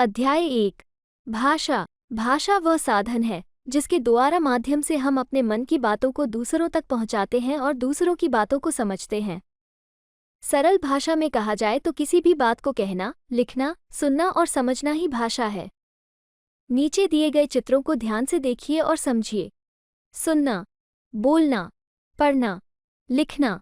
अध्याय 1। भाषा। भाषा वह साधन है जिसके द्वारा माध्यम से हम अपने मन की बातों को दूसरों तक पहुंचाते हैं और दूसरों की बातों को समझते हैं। सरल भाषा में कहा जाए तो किसी भी बात को कहना, लिखना, सुनना और समझना ही भाषा है। नीचे दिए गए चित्रों को ध्यान से देखिए और समझिए। सुनना, बोलना, पढ़ना, लिखना।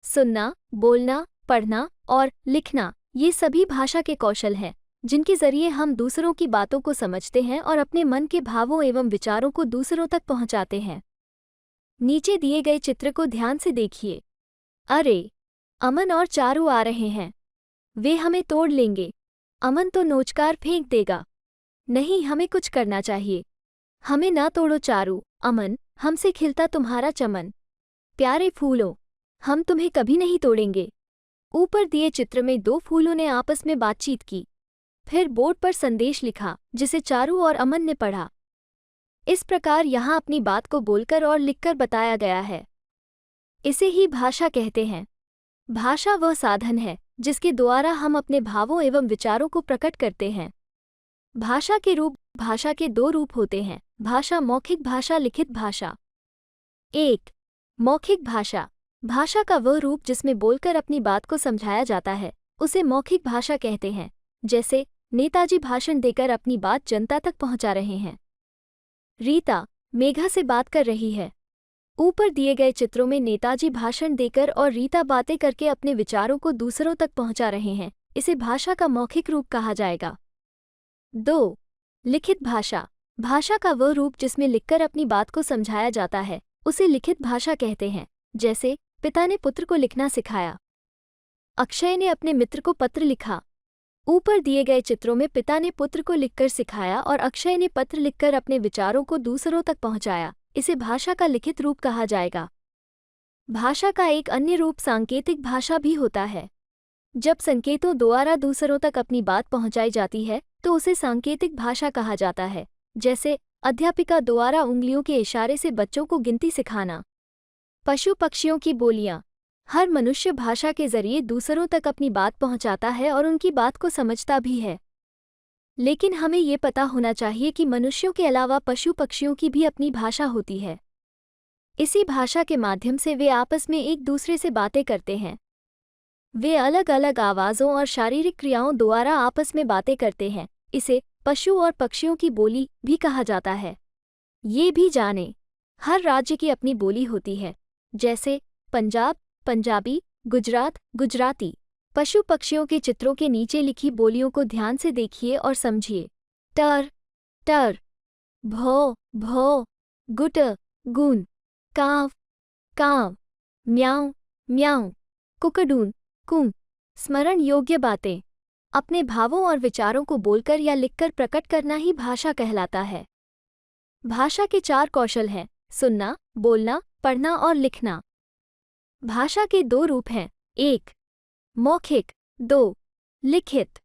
सुनना, बोलना, पढ़ना और लिखना ये सभी भाषा के कौशल हैं जिनके जरिए हम दूसरों की बातों को समझते हैं और अपने मन के भावों एवं विचारों को दूसरों तक पहुंचाते हैं। नीचे दिए गए चित्र को ध्यान से देखिए। अरे, अमन और चारू आ रहे हैं। वे हमें तोड़ लेंगे। अमन तो नोचकर फेंक देगा। नहीं, हमें कुछ करना चाहिए। हमें ना तोड़ो चारू, अमन, हमसे खिलता तुम्हारा चमन। प्यारे फूलों, हम तुम्हें कभी नहीं तोड़ेंगे। ऊपर दिए चित्र में दो फूलों ने आपस में बातचीत की। फिर बोर्ड पर संदेश लिखा जिसे चारू और अमन ने पढ़ा। इस प्रकार यहाँ अपनी बात को बोलकर और लिखकर बताया गया है। इसे ही भाषा कहते हैं। भाषा वह साधन है जिसके द्वारा हम अपने भावों एवं विचारों को प्रकट करते हैं। भाषा के दो रूप होते हैं, भाषा मौखिक भाषा, लिखित भाषा। 1. मौखिक भाषा। भाषा का वह रूप जिसमें बोलकर अपनी बात को समझाया जाता है उसे मौखिक भाषा कहते हैं। जैसे नेताजी भाषण देकर अपनी बात जनता तक पहुंचा रहे हैं। रीता मेघा से बात कर रही है। ऊपर दिए गए चित्रों में नेताजी भाषण देकर और रीता बातें करके अपने विचारों को दूसरों तक पहुंचा रहे हैं। इसे भाषा का मौखिक रूप कहा जाएगा। 2. लिखित भाषा। भाषा का वह रूप जिसमें लिखकर अपनी बात को समझाया जाता है उसे लिखित भाषा कहते हैं। जैसे पिता ने पुत्र को लिखना सिखाया। अक्षय ने अपने मित्र को पत्र लिखा। ऊपर दिए गए चित्रों में पिता ने पुत्र को लिखकर सिखाया और अक्षय ने पत्र लिखकर अपने विचारों को दूसरों तक पहुंचाया। इसे भाषा का लिखित रूप कहा जाएगा। भाषा का एक अन्य रूप सांकेतिक भाषा भी होता है। जब संकेतों द्वारा दूसरों तक अपनी बात पहुंचाई जाती है तो उसे सांकेतिक भाषा कहा जाता है। जैसे अध्यापिका द्वारा उंगलियों के इशारे से बच्चों को गिनती सिखाना। पशु पक्षियों की बोलियां। हर मनुष्य भाषा के जरिए दूसरों तक अपनी बात पहुंचाता है और उनकी बात को समझता भी है। लेकिन हमें ये पता होना चाहिए कि मनुष्यों के अलावा पशु पक्षियों की भी अपनी भाषा होती है। इसी भाषा के माध्यम से वे आपस में एक दूसरे से बातें करते हैं। वे अलग अलग आवाज़ों और शारीरिक क्रियाओं द्वारा आपस में बातें करते हैं। इसे पशु और पक्षियों की बोली भी कहा जाता है। ये भी जाने, हर राज्य की अपनी बोली होती है। जैसे पंजाब पंजाबी, गुजरात गुजराती। पशु पक्षियों के चित्रों के नीचे लिखी बोलियों को ध्यान से देखिए और समझिए। टर टर, भौ भौ, गुट गून, काव काव, म्याऊं म्याऊं, कुकडून कूं। स्मरण योग्य बातें। अपने भावों और विचारों को बोलकर या लिखकर प्रकट करना ही भाषा कहलाता है। भाषा के 4 कौशल हैं: सुनना, बोलना, पढ़ना और लिखना। भाषा के 2 रूप हैं: 1. मौखिक, 2. लिखित।